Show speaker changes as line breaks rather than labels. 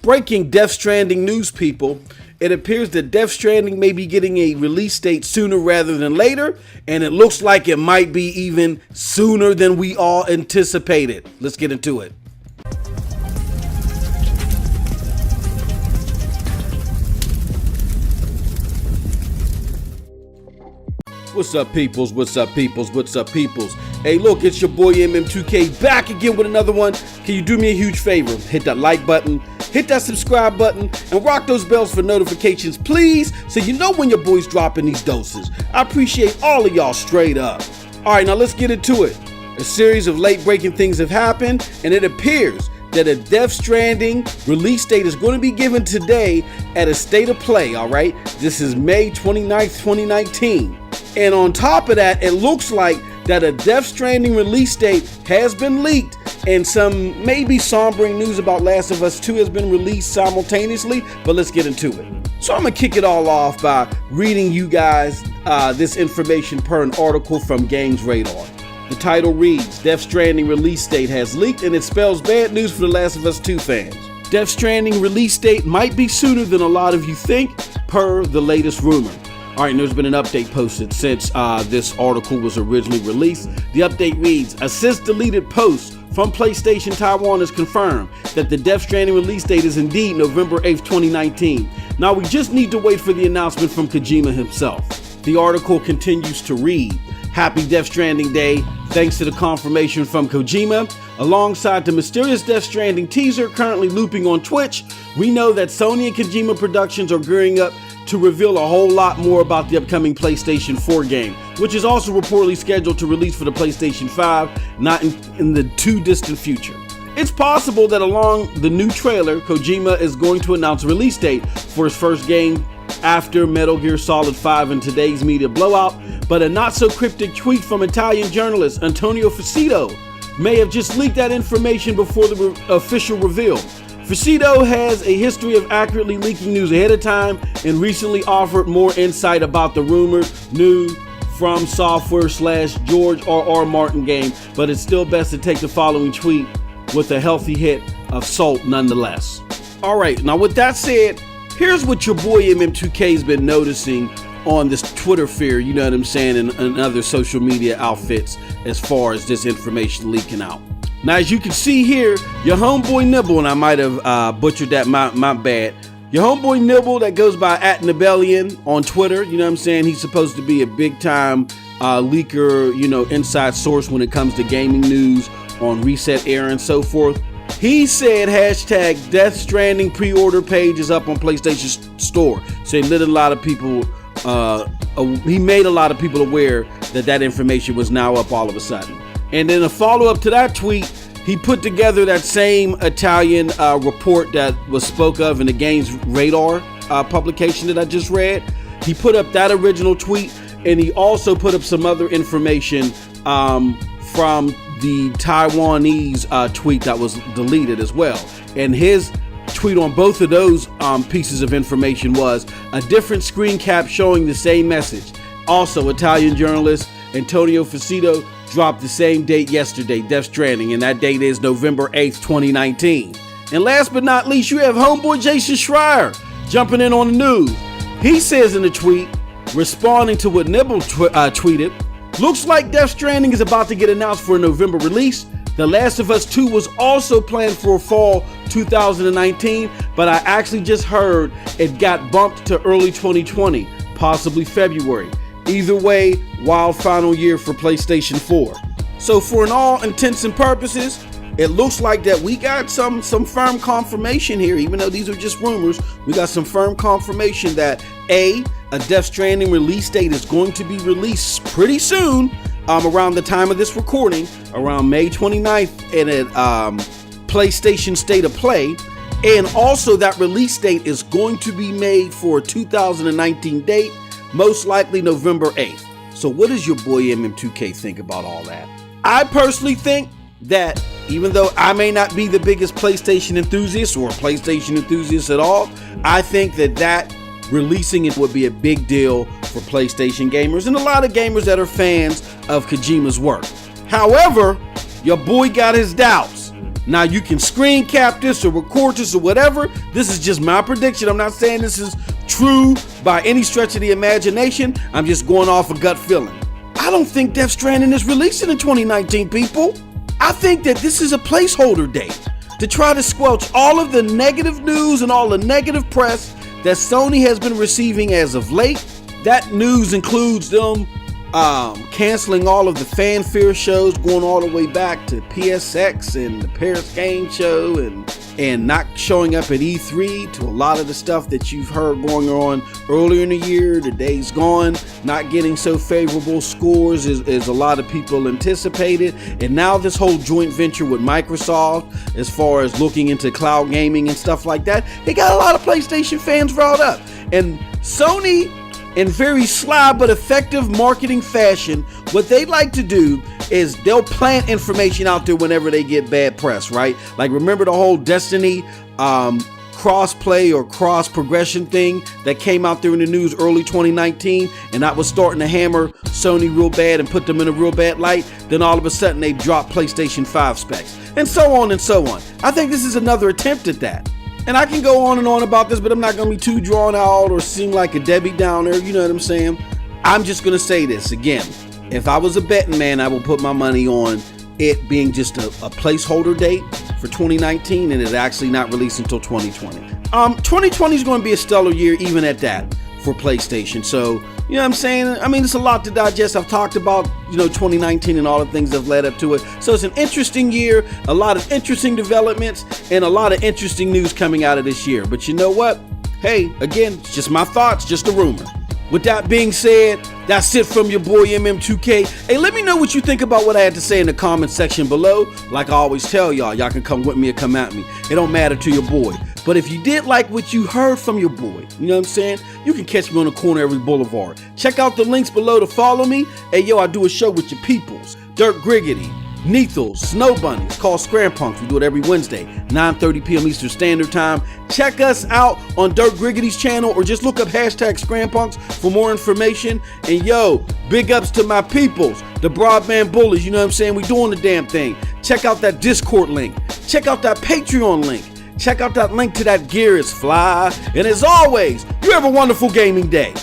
Breaking Death Stranding news, people. It appears that Death Stranding may be getting a release date sooner rather than later, and it looks like it might be even sooner than we all anticipated. Let's get into it. What's up, peoples? What's up, peoples? What's up, peoples? Hey, look, it's your boy MM2K back again with another one. Can you do me a huge favor? Hit that like button, hit that subscribe button, and rock those bells for notifications, please, so you know when your boy's dropping these doses. I appreciate all of y'all straight up. All right, now let's get into it. A series of late-breaking things have happened, and it appears that a Death Stranding release date is going to be given today at a State of Play, all right? This is May 29th, 2019. And on top of that, it looks like that a Death Stranding release date has been leaked, and some maybe sombering news about Last of Us 2 has been released simultaneously, but let's get into it. So I'm gonna kick it all off by reading you guys this information per an article from Games Radar. The title reads, Death Stranding release date has leaked, and it spells bad news for the Last of Us 2 fans. Death Stranding release date might be sooner than a lot of you think, per the latest rumor. All right, and there's been an update posted since this article was originally released. The update reads, a since deleted post from PlayStation Taiwan has confirmed that the Death Stranding release date is indeed November 8th, 2019. Now we just need to wait for the announcement from Kojima himself. The article continues to read, Happy Death Stranding Day, thanks to the confirmation from Kojima. Alongside the mysterious Death Stranding teaser currently looping on Twitch, we know that Sony and Kojima Productions are gearing up to reveal a whole lot more about the upcoming PlayStation 4 game, which is also reportedly scheduled to release for the PlayStation 5, not in the too distant future. It's possible that along the new trailer, Kojima is going to announce a release date for his first game after Metal Gear Solid 5 in today's media blowout, but a not so cryptic tweet from Italian journalist Antonio Fucito may have just leaked that information before the official reveal. Fucito has a history of accurately leaking news ahead of time and recently offered more insight about the rumored new From Software / George R.R. Martin game, but it's still best to take the following tweet with a healthy hit of salt nonetheless. All right, now with that said, here's what your boy MM2K has been noticing on this Twitter sphere, you know what I'm saying, and other social media outfits as far as this information leaking out. Now, as you can see here, your homeboy Nibble, and I might have butchered that, my bad. Your homeboy Nibble that goes by @Nibellion on Twitter, you know what I'm saying? He's supposed to be a big time leaker, you know, inside source when it comes to gaming news on Reset Era and so forth. He said hashtag Death Stranding pre-order page is up on PlayStation Store. So he let a lot of people, he made a lot of people aware that that information was now up all of a sudden. And then a follow-up to that tweet, he put together that same Italian report that was spoke of in the Games Radar publication that I just read. He put up that original tweet, and he also put up some other information from the Taiwanese tweet that was deleted as well. And his tweet on both of those pieces of information was a different screen cap showing the same message. Also, Italian journalist Antonio Fucito dropped the same date yesterday, Death Stranding, and that date is November 8th, 2019. And last but not least, you have homeboy Jason Schreier jumping in on the news. He says in the tweet, responding to what Nibble tweeted, looks like Death Stranding is about to get announced for a November release. The Last of Us 2 was also planned for fall 2019, but I actually just heard it got bumped to early 2020, possibly February. Either way, wild final year for PlayStation 4. So for all intents and purposes, it looks like that we got some firm confirmation here, even though these are just rumors. We got some firm confirmation that a Death Stranding release date is going to be released pretty soon, around the time of this recording, around May 29th, and at PlayStation State of Play. And also that release date is going to be made for a 2019 date, most likely November 8th. So what does your boy MM2K think about all that? I personally think that even though I may not be the biggest PlayStation enthusiast or a PlayStation enthusiast at all, I think that releasing it would be a big deal for PlayStation gamers and a lot of gamers that are fans of Kojima's work. However, your boy got his doubts. Now you can screen cap this or record this or whatever. This is just my prediction. I'm not saying this is true by any stretch of the imagination. I'm just going off a gut feeling. I don't think Death Stranding is releasing in 2019, people. I think that this is a placeholder date to try to squelch all of the negative news and all the negative press that Sony has been receiving as of late. That news includes them canceling all of the fanfare shows, going all the way back to PSX and the Paris Game Show, and not showing up at E3 to a lot of the stuff that you've heard going on earlier in the year. The Days Gone not getting so favorable scores as a lot of people anticipated. And now this whole joint venture with Microsoft as far as looking into cloud gaming and stuff like that, they got a lot of PlayStation fans riled up. And Sony, in very sly but effective marketing fashion, what they like to do is they'll plant information out there whenever they get bad press, right? Like, remember the whole Destiny cross-play or cross-progression thing that came out there in the news early 2019, and that was starting to hammer Sony real bad and put them in a real bad light. Then all of a sudden they dropped PlayStation 5 specs, and so on and so on. I think this is another attempt at that. And I can go on and on about this, but I'm not going to be too drawn out or seem like a Debbie Downer. You know what I'm saying? I'm just going to say this again. If I was a betting man, I would put my money on it being just a placeholder date for 2019 and it actually not released until 2020. 2020 is going to be a stellar year even at that for PlayStation. So, you know what I'm saying? I mean, it's a lot to digest. I've talked about, 2019 and all the things that have led up to it. So it's an interesting year, a lot of interesting developments, and a lot of interesting news coming out of this year. But you know what? Hey, again, it's just my thoughts, just a rumor. With that being said, that's it from your boy MM2K. Hey, let me know what you think about what I had to say in the comment section below. Like I always tell y'all can come with me or come at me. It don't matter to your boy. But if you did like what you heard from your boy, you know what I'm saying? You can catch me on the corner of every boulevard. Check out the links below to follow me. Hey, yo, I do a show with your peoples. Dirk Griggity, Neethles, Snow Bunnies, called Scrampunks. We do it every Wednesday, 9:30 p.m. Eastern Standard Time. Check us out on Dirk Griggity's channel or just look up #Scrampunks for more information. And yo, big ups to my peoples, the Broadband Bullies. You know what I'm saying? We doing the damn thing. Check out that Discord link. Check out that Patreon link. Check out that link to that gear is fly. And as always, you have a wonderful gaming day.